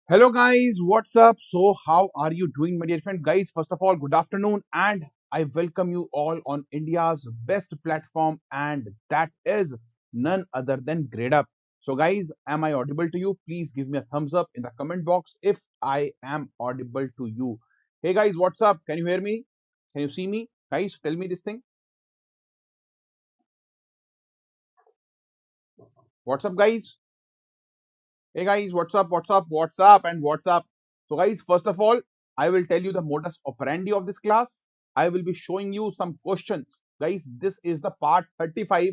Hello guys, what's up? So how are you doing, my dear friend? Guys, first of all, good afternoon and I welcome you all on India's best platform and that is none other than Gradeup. So guys, am I audible to you? Please give me a thumbs up in the comment box if I am audible to you. Hey guys, what's up? Can you hear me? Can you see me? Guys, tell me this thing. What's up guys? Hey guys, what's up? What's up? What's up? And what's up? So guys, first of all, I will tell you the modus operandi of this class. I will be showing you some questions. Guys, this is the part 35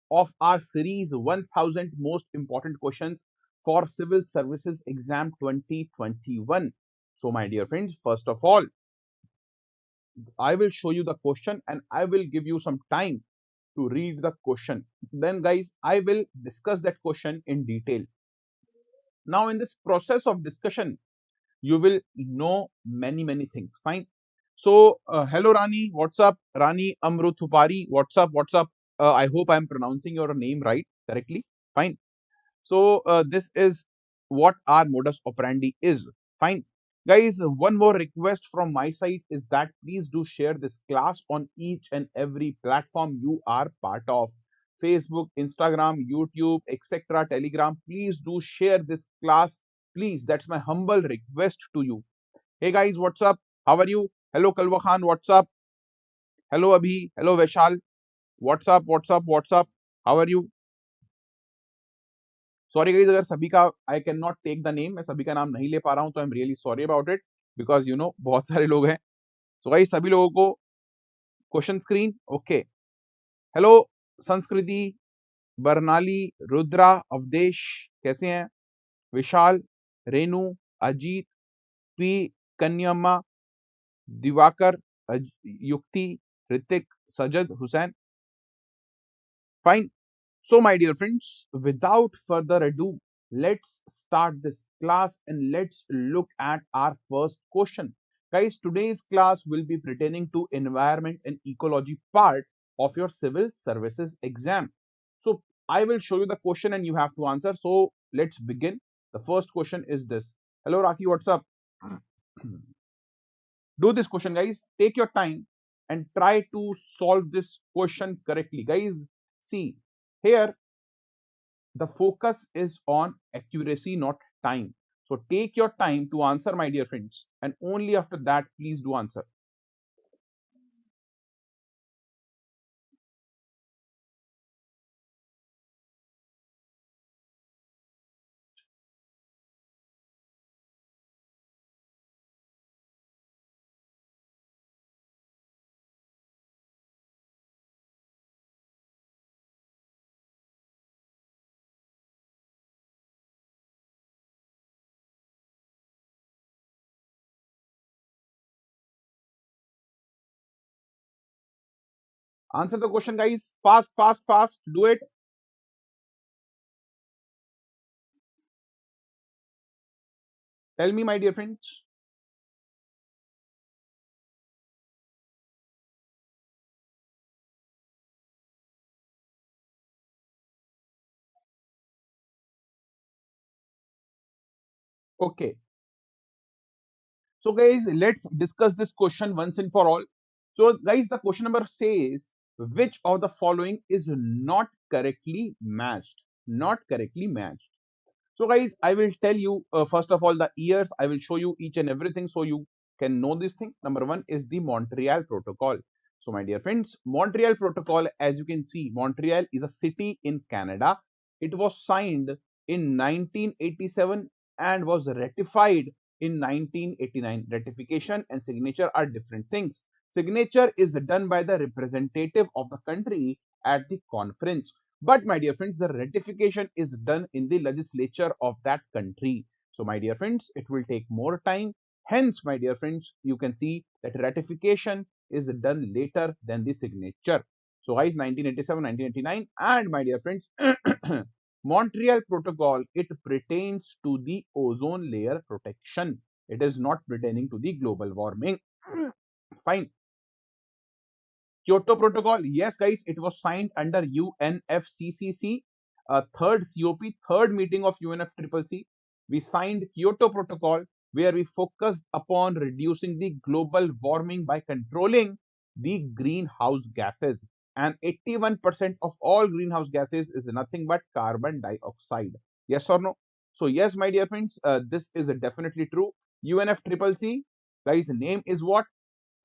of our series 1000 most important questions for Civil Services Exam 2021. So my dear friends, first of all, I will show you the question and I will give you some time to read the question. Then guys, I will discuss that question in detail. Now in this process of discussion, you will know many things. Fine. So hello Rani, what's up? Rani Amruthupari, what's up? I hope I'm pronouncing your name right correctly. Fine. So this is what our modus operandi is. Fine. Guys, one more request from my side is that please do share this class on each and every platform you are part of. Facebook, Instagram, YouTube, etc. Telegram. Please do share this class. Please, that's my humble request to you. Hey guys, what's up? How are you? Hello Kalwa Khan, what's up? Hello Abhi, hello Vishal. What's up? What's up? How are you? Sorry guys अगर सभी का I can not take the name मैं सभी का नाम नहीं ले पा रहा हूं तो I am really sorry about it because you know बहुत सारे लोग हैं सो गाइस सभी लोगों को क्वेश्चन स्क्रीन ओके हेलो संस्कृति बरनाली रुद्रा अवदेश कैसे हैं Vishal Renu Ajit P Kanyamma Diwakar Yukti Hrithik Sajad Hussain fine. So, my dear friends, without further ado, let's start this class and let's look at our first question. Guys, today's class will be pertaining to environment and ecology part of your civil services exam. So, I will show you the question and you have to answer. So, let's begin. The first question is this. Hello, Raki, what's up? Do this question, guys. Take your time and try to solve this question correctly. Guys, see, here the focus is on accuracy, not time. So take your time to answer, my dear friends, and only after that, please do answer. Answer the question, guys. Fast, fast, fast. Do it. Tell me, my dear friends. Okay. So, guys, let's discuss this question once and for all. So, guys, the question number says, which of the following is not correctly matched? Not correctly matched. So guys, I will tell you first of all the years. I will show you each and everything so you can know this thing. Number one is the Montreal Protocol. So my dear friends, Montreal Protocol, as you can see, Montreal is a city in Canada. It was signed in 1987 and was ratified in 1989. Ratification and signature are different things. Signature is done by the representative of the country at the conference. But my dear friends, the ratification is done in the legislature of that country. So my dear friends, it will take more time. Hence, my dear friends, you can see that ratification is done later than the signature. So guys, 1987, 1989, and my dear friends, Montreal Protocol, it pertains to the ozone layer protection. It is not pertaining to the global warming. Fine. Kyoto Protocol, yes, guys, it was signed under UNFCCC, third COP, third meeting of UNFCCC. We signed Kyoto Protocol, where we focused upon reducing the global warming by controlling the greenhouse gases. And 81% of all greenhouse gases is nothing but carbon dioxide. Yes or no? So yes, my dear friends, this is definitely true. UNFCCC, guys, name is what?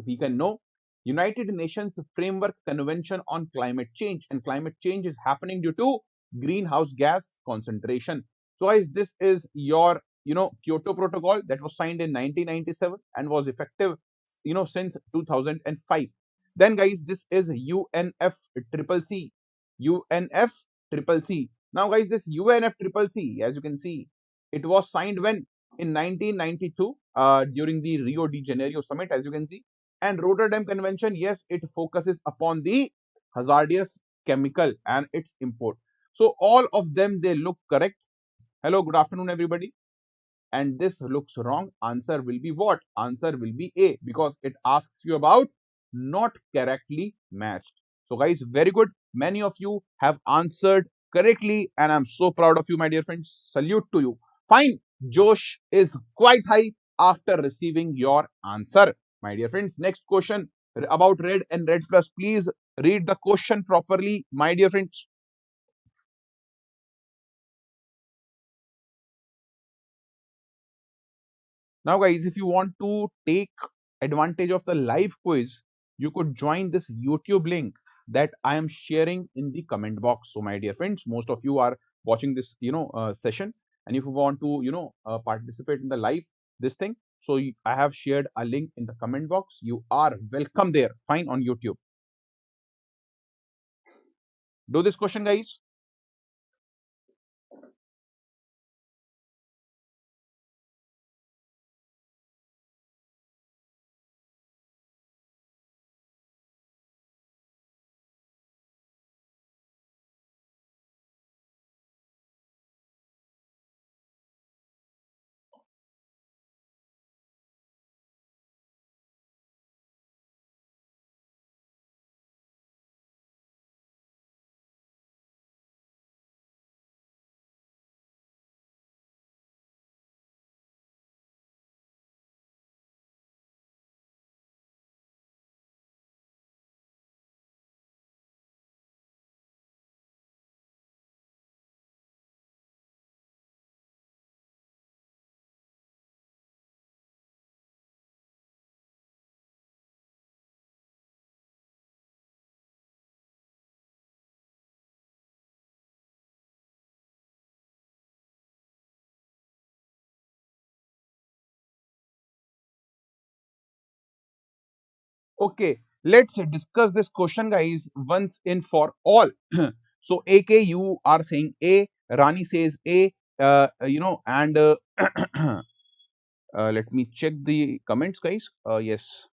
We can know United Nations Framework Convention on Climate Change, and climate change is happening due to greenhouse gas concentration. So guys, this is your Kyoto Protocol that was signed in 1997 and was effective since 2005. Then guys, this is UNFCCC. UNFCCC. Now guys, this UNFCCC, as you can see, it was signed when? In 1992, during the Rio de Janeiro summit, as you can see. And Rotterdam Convention, yes, it focuses upon the hazardous chemical and its import. So all of them, they look correct. Hello, good afternoon, everybody. And this looks wrong. Answer will be what? Answer will be A, because it asks you about not correctly matched. So guys, very good. Many of you have answered correctly, and I'm so proud of you, my dear friends. Salute to you. Fine. Josh is quite high after receiving your answer. My dear friends, next question about red and red plus. Please read the question properly, my dear friends. Now, guys, if you want to take advantage of the live quiz, you could join this YouTube link that I am sharing in the comment box. So, my dear friends, most of you are watching this, session, and if you want to, participate in the live this thing, so I have shared a link in the comment box. You are welcome there. Fine, on YouTube. Do this question, guys. Okay, let's discuss this question, guys, once in for all. So, AK, you are saying A, Rani says A, and let me check the comments, guys. Yes,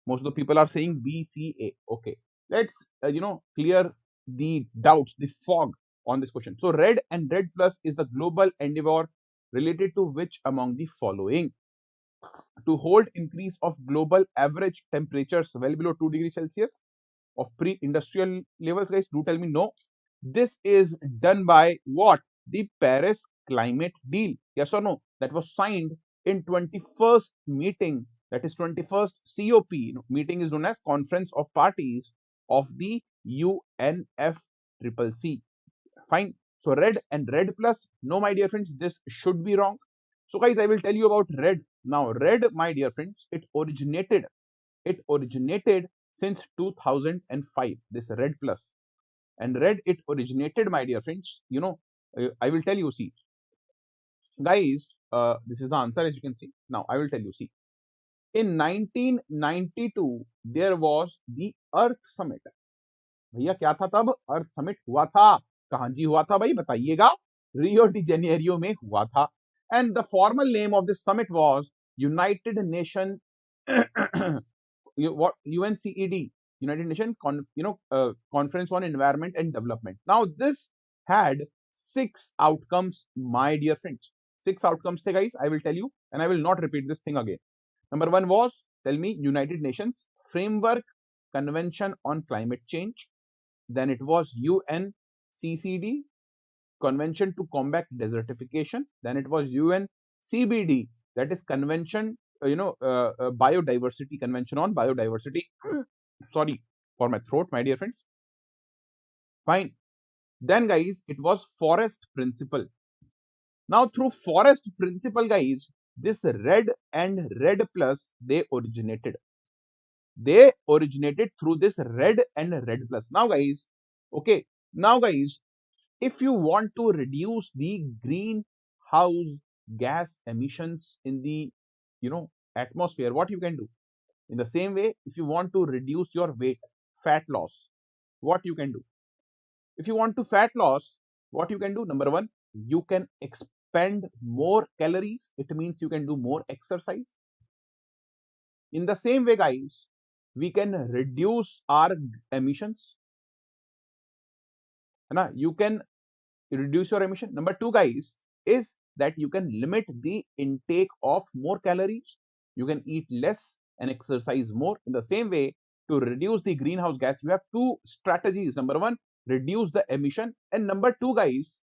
most of the people are saying B, C, A. Okay, let's, clear the doubts, the fog on this question. So, red and red plus is the global endeavor related to which among the following? To hold increase of global average temperatures well below 2 degrees Celsius of pre-industrial levels, guys? Do tell me no. This is done by what? The Paris Climate Deal. Yes or no? That was signed in 21st meeting. That is 21st COP. Meeting is known as Conference of Parties of the UNFCCC. Fine. So red and red plus. No, my dear friends, this should be wrong. So guys, I will tell you about red. Now, red, my dear friends, it originated since 2005, this red plus. And red, it originated, my dear friends, I will tell you. See, guys, this is the answer, as you can see. Now I will tell you. See, in 1992 there was the Earth Summit. भैया क्या था तब? अर्थ summit हुआ था. कहां जी हुआ था भाई, बताइएगा? रियो डी जेनेरियो में हुआ था. And the formal name of this summit was United Nation what UNCED, United Nation Conference on Environment and Development. Now this had 6 outcomes, my dear friends. 6 outcomes the, guys. I will tell you, and I will not repeat this thing again. Number one was, tell me, United Nations Framework Convention on Climate Change. Then it was UNCCD, Convention to Combat Desertification. Then it was UNCBD, that is Convention, Biodiversity, Convention on Biodiversity. Sorry for my throat, my dear friends. Fine. Then, guys, it was Forest Principle. Now, through Forest Principle, guys, this red and red plus, they originated. They originated through this red and red plus. Now, guys, okay. Now, guys, if you want to reduce the greenhouse gas emissions in the atmosphere, what you can do? In the same way, if you want to reduce your weight, fat loss, what you can do? If you want to fat loss, what you can do? Number one, you can expend more calories. It means you can do more exercise. In the same way, guys, we can reduce our emissions. You can reduce your emission. Number two, guys, is that you can limit the intake of more calories. You can eat less and exercise more. In the same way, to reduce the greenhouse gas, you have two strategies. Number one, reduce the emission, and number two, guys,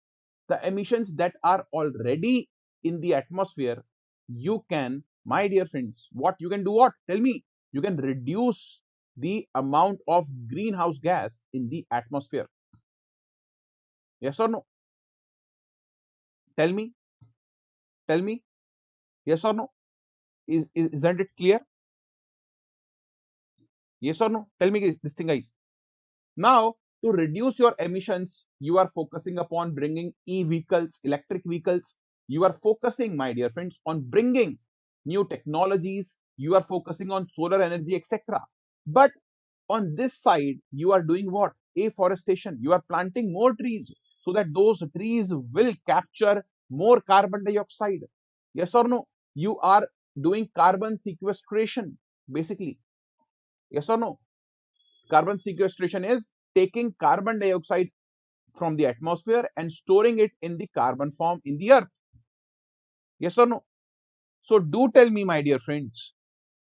the emissions that are already in the atmosphere, you can, my dear friends, what you can do? What? Tell me. You can reduce the amount of greenhouse gas in the atmosphere. Yes or no? Tell me. Tell me. Yes or no? Isn't it clear? Yes or no? Tell me this thing, guys. Now, to reduce your emissions, you are focusing upon bringing e-vehicles, electric vehicles. You are focusing, my dear friends, on bringing new technologies. You are focusing on solar energy, etc. But on this side, you are doing what? Afforestation. You are planting more trees so that those trees will capture more carbon dioxide. Yes or no? You are doing carbon sequestration, basically. Yes or no? Carbon sequestration is taking carbon dioxide from the atmosphere and storing it in the carbon form in the earth. Yes or no? So do tell me, my dear friends,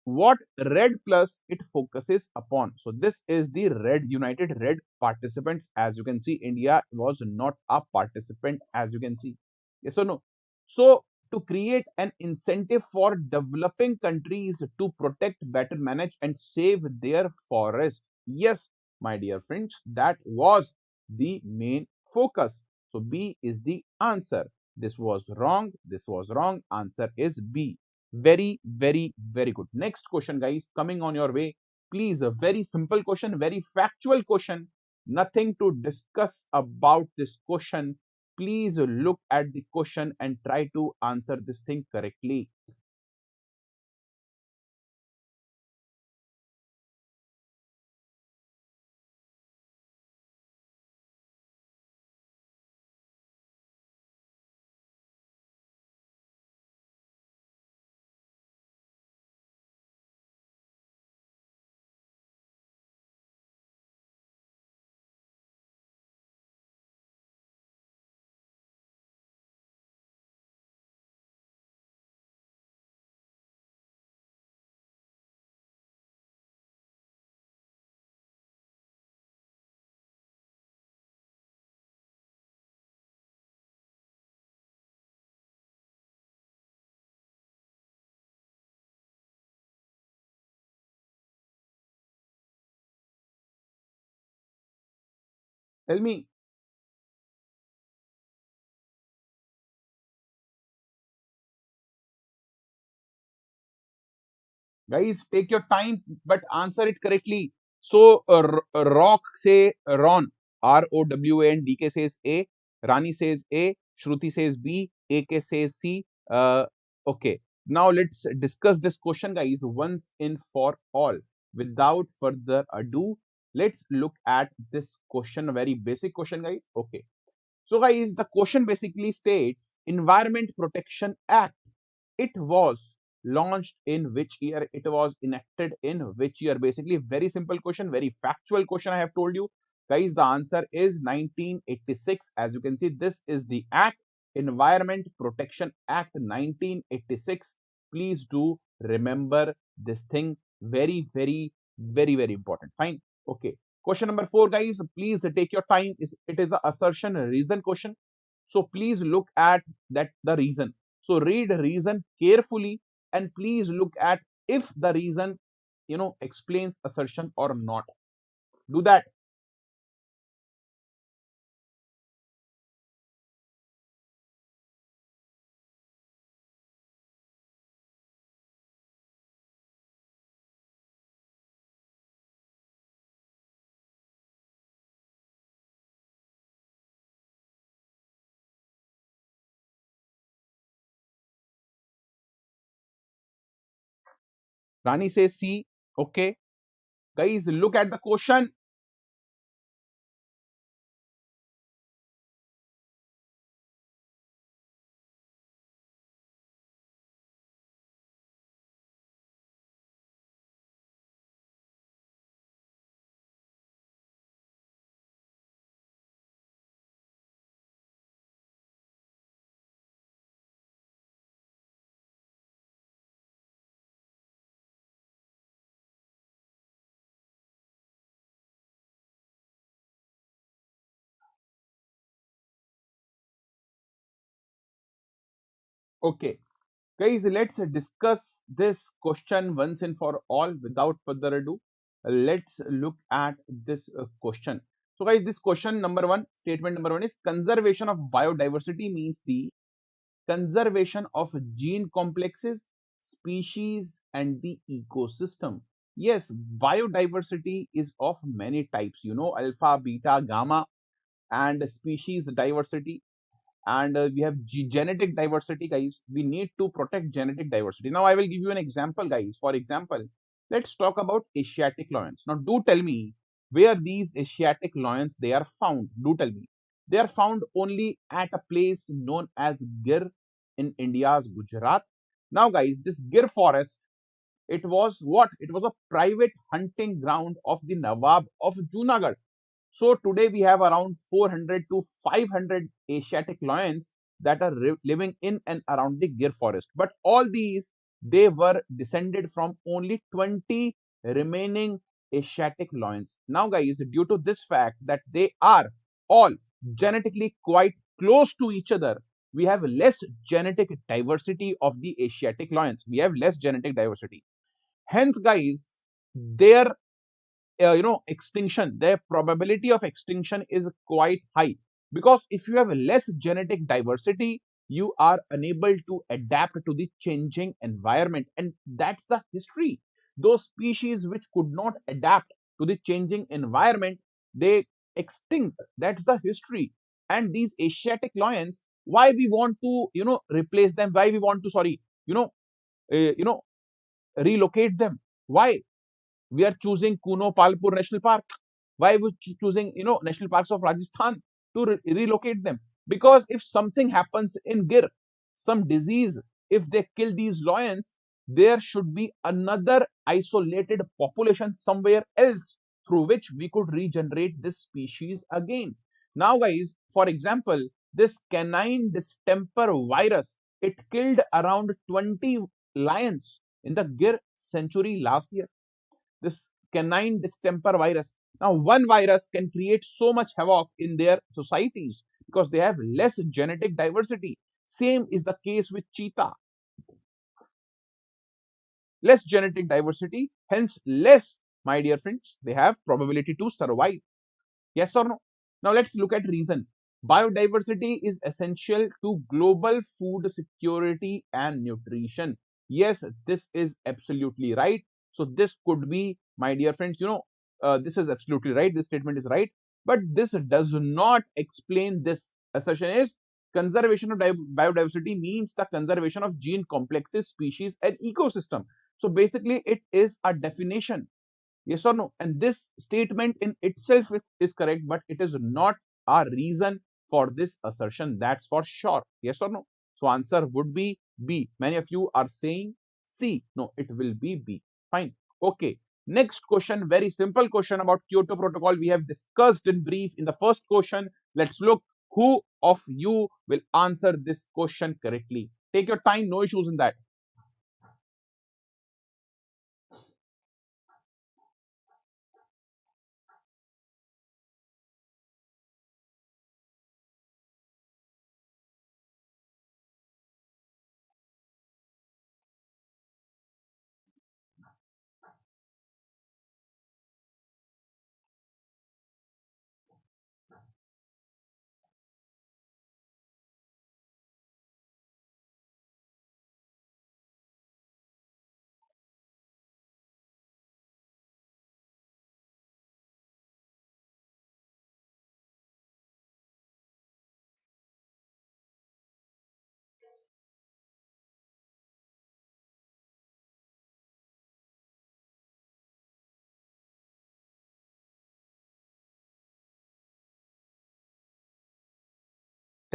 what red plus it focuses upon. So this is the red, United Red participants. As you can see, India was not a participant, as you can see. Yes or no? So to create an incentive for developing countries to protect, better manage and save their forest. Yes, my dear friends, that was the main focus. So B is the answer. This was wrong. This was wrong. Answer is B. Very, very, very good. Next question, guys, coming on your way. Please, a very simple question, very factual question. Nothing to discuss about this question. Please look at the question and try to answer this thing correctly. Tell me. Guys, take your time, but answer it correctly. So, Rock say Ron, Rowan. DK says A, Rani says A, Shruti says B, AK says C. Okay, now let's discuss this question, guys, once in for all. Without further ado, let's look at this question, a very basic question, guys. Okay, so guys, the question basically states Environment Protection Act. It was launched in which year? It was enacted in which year? Basically, very simple question, very factual question. I have told you, guys, the answer is 1986. As you can see, this is the act, Environment Protection Act 1986. Please do remember this thing. Very, very, very, very important. Fine. Okay. Question number 4, guys. Please take your time. It is the assertion reason question. So please look at that the reason. So read reason carefully and please look at if the reason explains assertion or not. Do that. Rani says C. Okay. Guys, look at the question. Okay. Guys, let's discuss this question once and for all without further ado. Let's look at this question. So, guys, this question number one, statement number one is conservation of biodiversity means the conservation of gene complexes, species, and the ecosystem. Yes, biodiversity is of many types, alpha, beta, gamma, and species diversity, and we have genetic diversity. Guys, we need to protect genetic diversity. Now I will give you an example, guys. For example, let's talk about Asiatic lions. Now do tell me where these Asiatic lions they are found. Do tell me. They are found only at a place known as Gir in India's Gujarat. Now guys, this Gir forest, it was what? It was a private hunting ground of the Nawab of Junagadh. So today we have around 400 to 500 Asiatic lions that are living in and around the Gir forest. But all these, they were descended from only 20 remaining Asiatic lions. Now guys, due to this fact that they are all genetically quite close to each other, we have less genetic diversity of the Asiatic lions. We have less genetic diversity. Hence guys, their extinction, their probability of extinction is quite high, because if you have less genetic diversity, you are unable to adapt to the changing environment, and that's the history. Those species which could not adapt to the changing environment, they extinct. That's the history. And these Asiatic lions, why we want to replace them, why we want to, sorry, you know relocate them? Why we are choosing Kuno Palpur National Park? Why we choosing national parks of Rajasthan to relocate them? Because if something happens in Gir, some disease, if they kill these lions, there should be another isolated population somewhere else through which we could regenerate this species again. Now, guys, for example, this canine distemper virus, it killed around 20 lions in the Gir century last year. This canine distemper virus. Now, one virus can create so much havoc in their societies because they have less genetic diversity. Same is the case with cheetah. Less genetic diversity, hence less, my dear friends, they have probability to survive. Yes or no? Now let's look at reason. Biodiversity is essential to global food security and nutrition. Yes, this is absolutely right. So this could be, my dear friends, this is absolutely right. This statement is right. But this does not explain this. Assertion is conservation of biodiversity means the conservation of gene complexes, species, and ecosystem. So basically, it is a definition. Yes or no? And this statement in itself is correct, but it is not a reason for this assertion. That's for sure. Yes or no? So answer would be B. Many of you are saying C. No, it will be B. Fine. Okay. Next question, very simple question about Kyoto Protocol. We have discussed in brief in the first question. Let's look who of you will answer this question correctly. Take your time, no issues in that.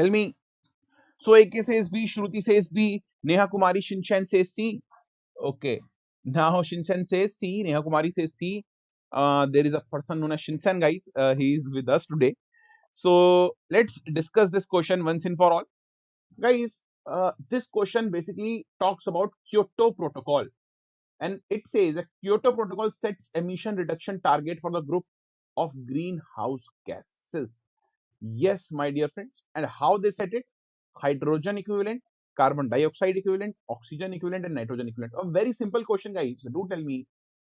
Tell me. So AK says B, Shruti says B, Neha Kumari Shinshan says C. Okay. Now Shinshan says C, Neha Kumari says C. There is a person known as Shinshan, guys. He is with us today. So let's discuss this question once and for all. Guys, this question basically talks about Kyoto Protocol. And it says that Kyoto Protocol sets emission reduction target for the group of greenhouse gases. Yes, my dear friends. And how they set it? Hydrogen equivalent, carbon dioxide equivalent, oxygen equivalent, and nitrogen equivalent. A very simple question, guys. Do tell me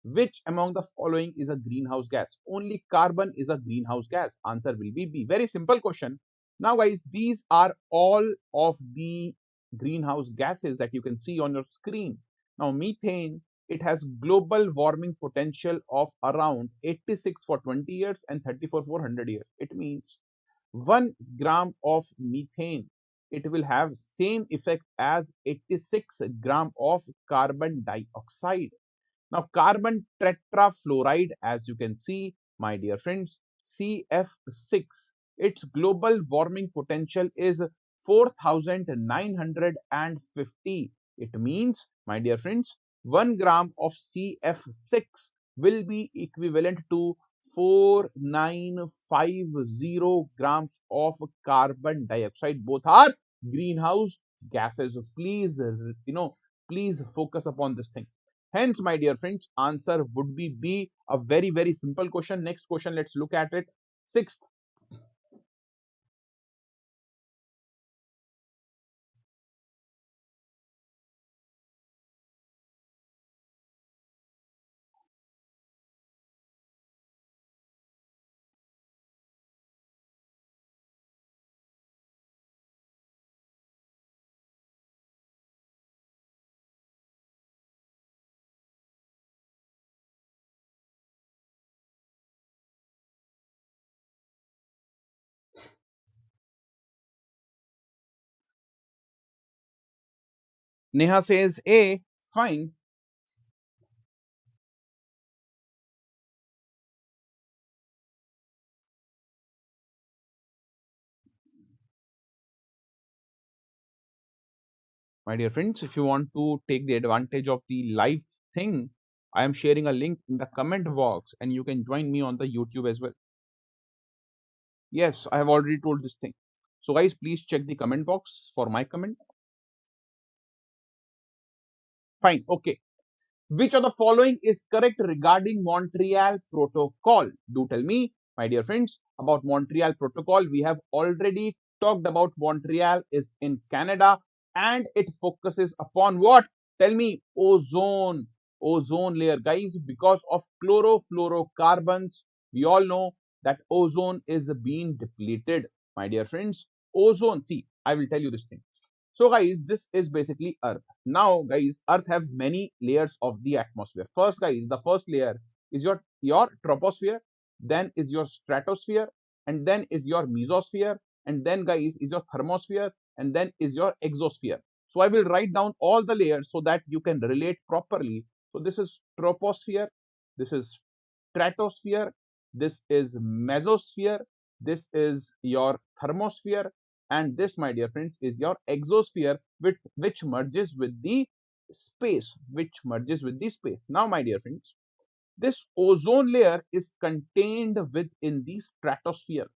which among the following is a greenhouse gas? Only carbon is a greenhouse gas. Answer will be B. Very simple question. Now, guys, these are all of the greenhouse gases that you can see on your screen. Now, methane, it has global warming potential of around 86 for 20 years and 34 for 100 years. It means 1 gram of methane, it will have same effect as 86 gram of carbon dioxide. Now, carbon tetrafluoride, as you can see, my dear friends, CF6, its global warming potential is 4950. It means, my dear friends, 1 gram of CF6 will be equivalent to 4950 grams of carbon dioxide. Both are greenhouse gases. So please, please focus upon this thing. Hence, my dear friends, answer would be B. A very, very simple question. Next question, let's look at it. Sixth. Neha says A. Fine. My dear friends, if you want to take the advantage of the live thing, I am sharing a link in the comment box and you can join me on the YouTube as well. Yes, I have already told this thing. So, guys, please check the comment box for my comment. Fine. Okay. Which of the following is correct regarding Montreal Protocol? Do tell me, my dear friends, about Montreal Protocol. We have already talked about Montreal is in Canada and it focuses upon what? Tell me, ozone. Ozone layer, guys, because of chlorofluorocarbons. We all know that ozone is being depleted, my dear friends. Ozone, see, I will tell you this thing. So, guys, this is basically Earth. Now, guys, Earth have many layers of the atmosphere. First, guys, the first layer is your troposphere, then is your stratosphere, and then is your mesosphere, and then, guys, is your thermosphere, and then is your exosphere. So I will write down all the layers so that you can relate properly. So this is troposphere, this is stratosphere, this is mesosphere, this is your thermosphere, and this, my dear friends, is your exosphere, which merges with the space. Now, my dear friends, this ozone layer is contained within the stratosphere.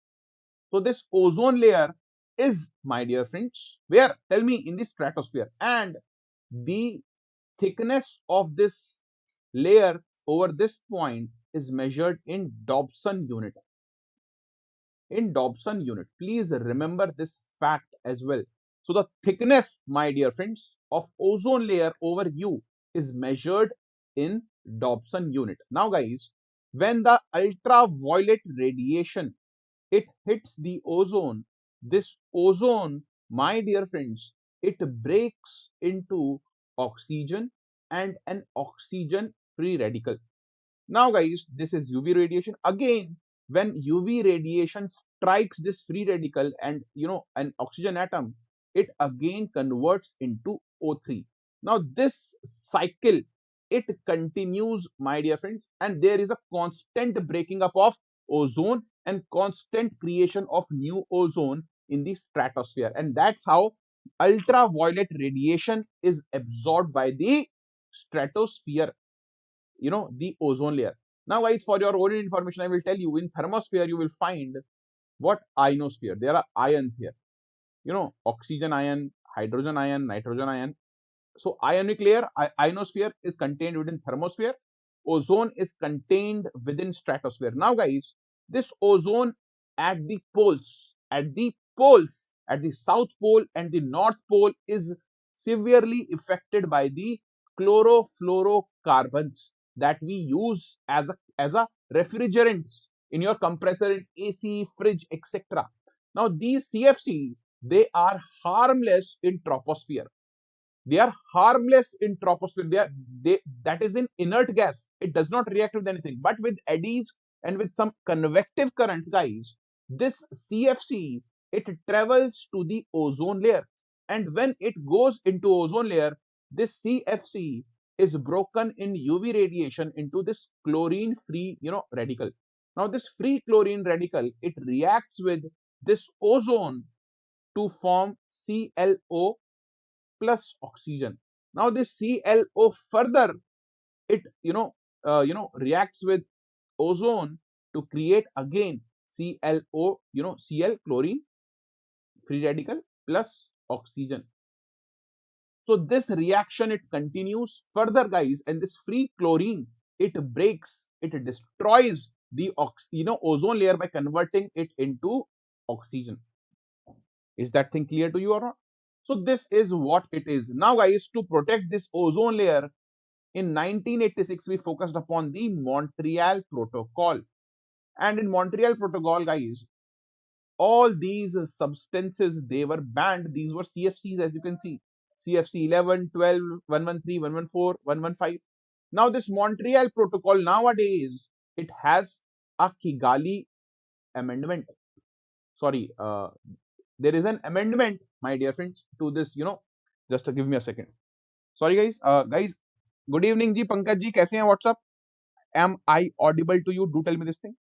So this ozone layer is, my dear friends, where? Tell me, in the stratosphere. And the thickness of this layer over this point is measured in Dobson unit. In Dobson unit. Please remember this fact as well. So the thickness, my dear friends, of ozone layer over U is measured in Dobson unit. Now, guys, when the ultraviolet radiation it hits the ozone, this ozone, my dear friends, it breaks into oxygen and an oxygen free radical. Now, guys, this is UV radiation. Again, when UV radiation strikes this free radical and an oxygen atom, it again converts into O3. Now, this cycle it continues, my dear friends, and there is a constant breaking up of ozone and constant creation of new ozone in the stratosphere, and that's how ultraviolet radiation is absorbed by the stratosphere, the ozone layer. Now guys, for your own information, I will tell you, in thermosphere you will find what ionosphere. There are ions here, oxygen ion, hydrogen ion, nitrogen ion. So ionic layer, ionosphere, is contained within thermosphere. Ozone is contained within stratosphere. Now guys, this ozone at the poles, at the south pole and the north pole, is severely affected by the chlorofluorocarbons that we use as a refrigerants in your compressor, in AC, fridge, etc. Now these CFC, they are harmless in troposphere. They are harmless in troposphere. That is in inert gas. It does not react with anything. But with eddies and with some convective currents, guys, this CFC, it travels to the ozone layer. And when it goes into ozone layer, this CFC is broken in UV radiation into this chlorine free, radical. Now this free chlorine radical, it reacts with this ozone to form ClO plus oxygen. Now this ClO further, it reacts with ozone to create again ClO, Cl, chlorine free radical, plus oxygen. So this reaction, it continues further, guys, and this free chlorine, it breaks, it destroys the ozone layer by converting it into oxygen. Is that thing clear to you or not? So this is what it is. Now guys, to protect this ozone layer, in 1986 we focused upon the Montreal Protocol. And in Montreal Protocol, guys, all these substances, they were banned. These were CFCs, as you can see. CFC 11, 12, 113, 114, 115. Now this Montreal Protocol nowadays, it has a Kigali amendment. Sorry, there is an amendment, my dear friends, to this, just give me a second. Sorry guys. Guys, good evening ji, Pankaj ji, kaise hain? What's up? Am I audible to you? Do tell me this thing.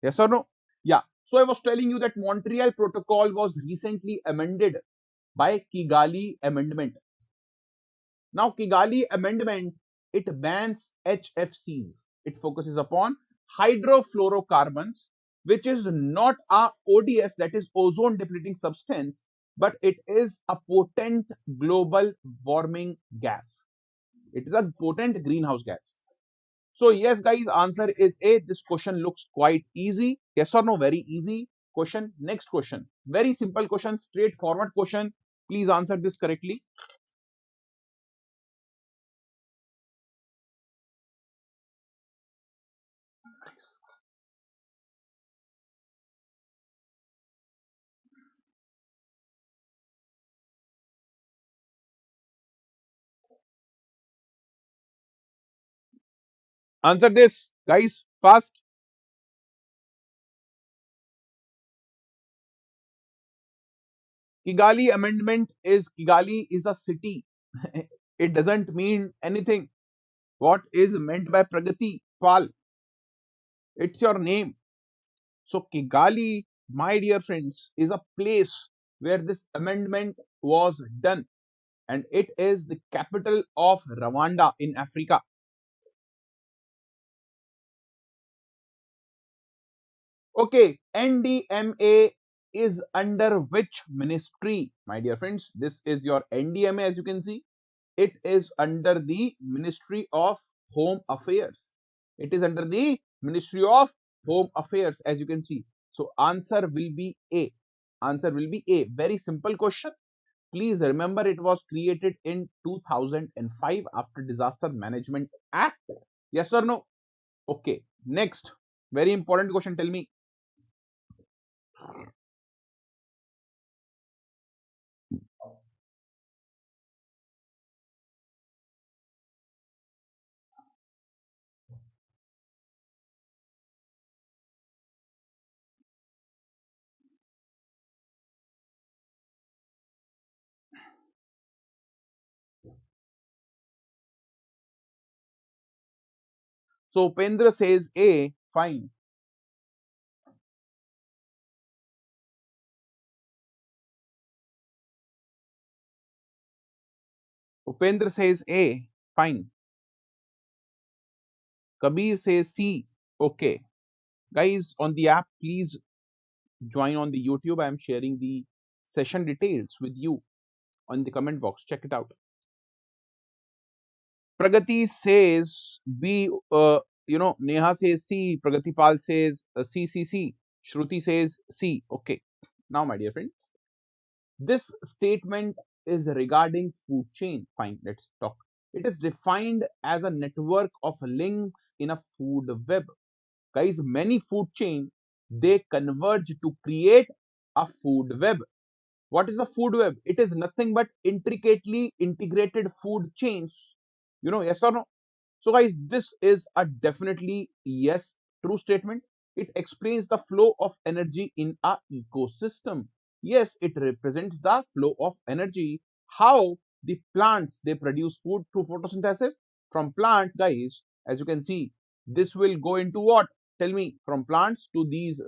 Yes or no? Yeah. So I was telling you that Montreal Protocol was recently amended by Kigali Amendment. Now Kigali Amendment, it bans HFCs. It focuses upon hydrofluorocarbons, which is not a ODS, that is ozone depleting substance, but it is a potent global warming gas. It is a potent greenhouse gas. So yes, guys, answer is A. This question looks quite easy. Yes or no? Very easy question. Next question. Very simple question, straightforward question. Please answer this correctly. Answer this, guys, fast. Kigali is a city. It doesn't mean anything. What is meant by Pragati Pal? It's your name. So Kigali, my dear friends, is a place where this amendment was done, and it is the capital of Rwanda in Africa. Okay, NDMA is under which ministry, my dear friends? This is your NDMA, as you can see. It is under the Ministry of Home Affairs. It is under the Ministry of Home Affairs, as you can see. So answer will be A. Answer will be A. Very simple question. Please remember, it was created in 2005 after Disaster Management Act. Yes or no? Okay. Next. Very important question. Tell me. So Upendra says A, fine. Upendra says A, fine. Kabir says C, okay. Guys on the app, please join on the YouTube. I am sharing the session details with you on the comment box. Check it out. Pragati says B, Neha says C, Pragati Pal says C, C, C. Shruti says C. Okay. Now, my dear friends, this statement is regarding food chain. Fine, let's talk. It is defined as a network of links in a food web. Guys, many food chain, they converge to create a food web. What is a food web? It is nothing but intricately integrated food chains. Yes or no? So, guys, this is a definitely yes, true statement. It explains the flow of energy in a ecosystem. Yes, it represents the flow of energy. How the plants they produce food through photosynthesis. From plants, guys, as you can see, this will go into what? Tell me. From plants to these,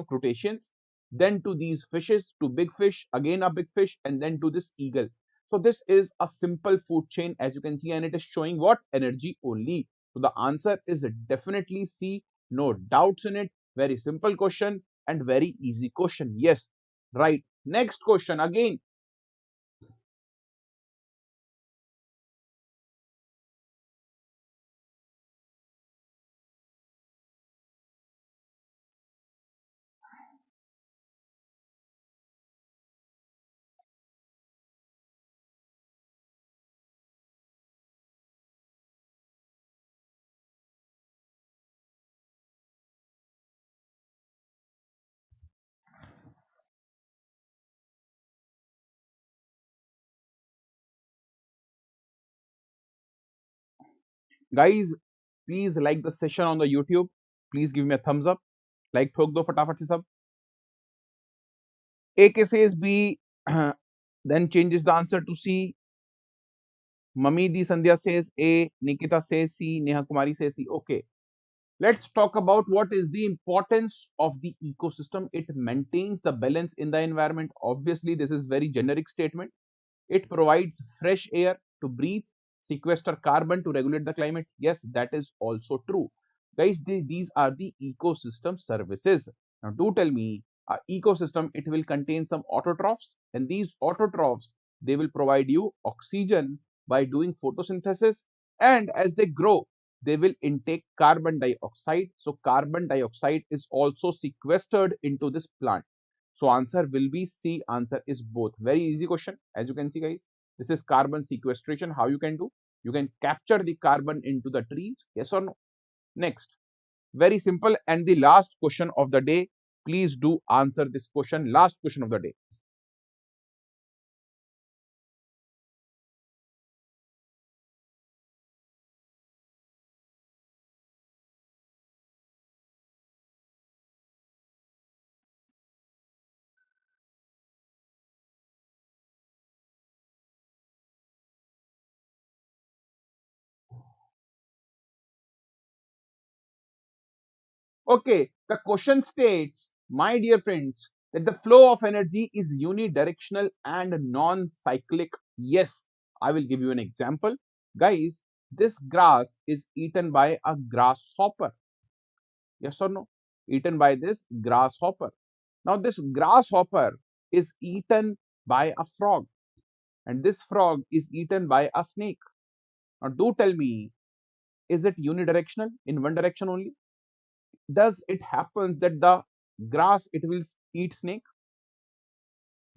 crustaceans, then to these fishes, to big fish, again a big fish, and then to this eagle. So this is a simple food chain, as you can see, and it is showing what? Energy only. So the answer is definitely C. No doubts in it. Very simple question and very easy question. Yes, right. Next question again. Guys, please like the session on the YouTube. Please give me a thumbs up. Like ठोक दो फटाफट से सब. AK says B, then changes the answer to C. Mamidi Sandhya says A. Nikita says C. Neha Kumari says C. Okay. Let's talk about what is the importance of the ecosystem. It maintains the balance in the environment. Obviously, this is very generic statement. It provides fresh air to breathe, sequester carbon to regulate the climate. Yes, that is also true. Guys, these are the ecosystem services. Now, do tell me, ecosystem, it will contain some autotrophs, and these autotrophs, they will provide you oxygen by doing photosynthesis, and as they grow, they will intake carbon dioxide. So carbon dioxide is also sequestered into this plant. So answer will be C. Answer is both. Very easy question. As you can see, guys, this is carbon sequestration. How you can do? You can capture the carbon into the trees. Yes or no? Next. Very simple. And the last question of the day. Please do answer this question. Last question of the day. Okay, the question states, my dear friends, that the flow of energy is unidirectional and non-cyclic. Yes, I will give you an example. Guys, this grass is eaten by a grasshopper. Yes or no? Eaten by this grasshopper. Now, this grasshopper is eaten by a frog, and this frog is eaten by a snake. Now, do tell me, is it unidirectional in one direction only? Does it happen that the grass it will eat snake?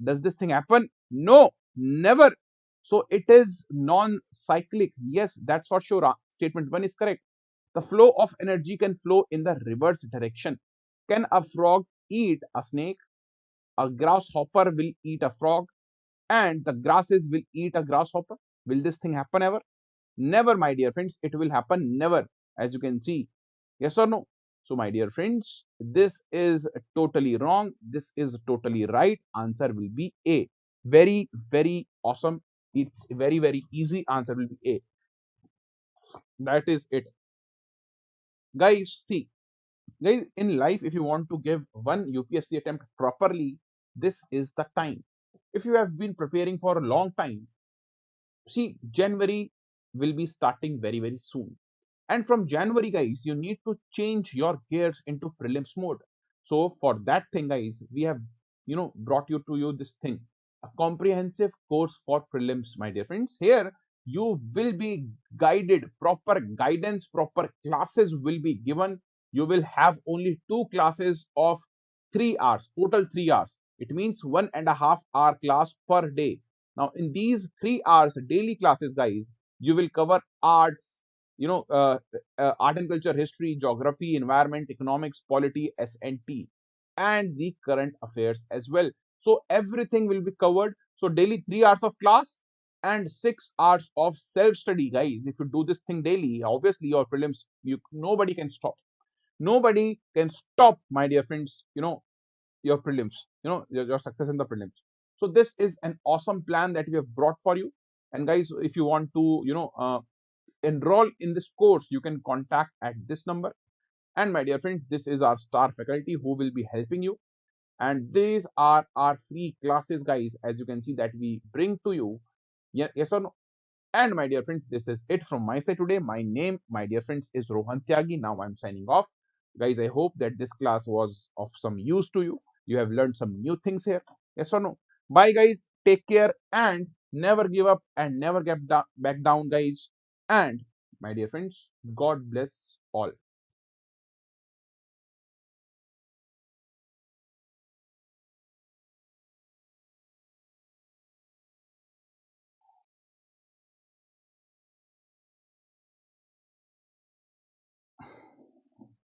Does this thing happen? No, never. So it is non-cyclic. Yes, that's for sure. Statement 1 is correct. The flow of energy can flow in the reverse direction. Can a frog eat a snake? A grasshopper will eat a frog, and the grasses will eat a grasshopper. Will this thing happen ever? Never, my dear friends. It will happen never, as you can see. Yes or no? So, my dear friends, this is totally wrong. This is totally right. Answer will be A. Very, very awesome. It's very, very easy. Answer will be A. That is it. Guys, see, guys, in life, if you want to give one UPSC attempt properly, this is the time. If you have been preparing for a long time, see, January will be starting very, very soon. And from January, guys, you need to change your gears into prelims mode. So for that thing, guys, we have, brought you this thing, a comprehensive course for prelims, my dear friends. Here you will be guided, proper guidance, proper classes will be given. You will have only two classes of 3 hours, total 3 hours. It means 1.5 hour class per day. Now, in these 3 hours daily classes, guys, you will cover arts, art and culture, history, geography, environment, economics, polity, S&T, and the current affairs as well. So everything will be covered. So daily 3 hours of class and 6 hours of self-study, guys. If you do this thing daily, obviously your prelims, nobody can stop. Nobody can stop, my dear friends. Your prelims, your success in the prelims. So this is an awesome plan that we have brought for you. And guys, if you want to, enroll in this course, you can contact at this number. And my dear friends, this is our star faculty who will be helping you. And these are our free classes, guys, as you can see that we bring to you. Yeah, yes or no? And my dear friends, this is it from my side today. My name, my dear friends, is Rohan Tyagi. Now I'm signing off. Guys, I hope that this class was of some use to you. You have learned some new things here. Yes or no? Bye, guys. Take care and never give up and never get back down, guys. And my dear friends, God bless all.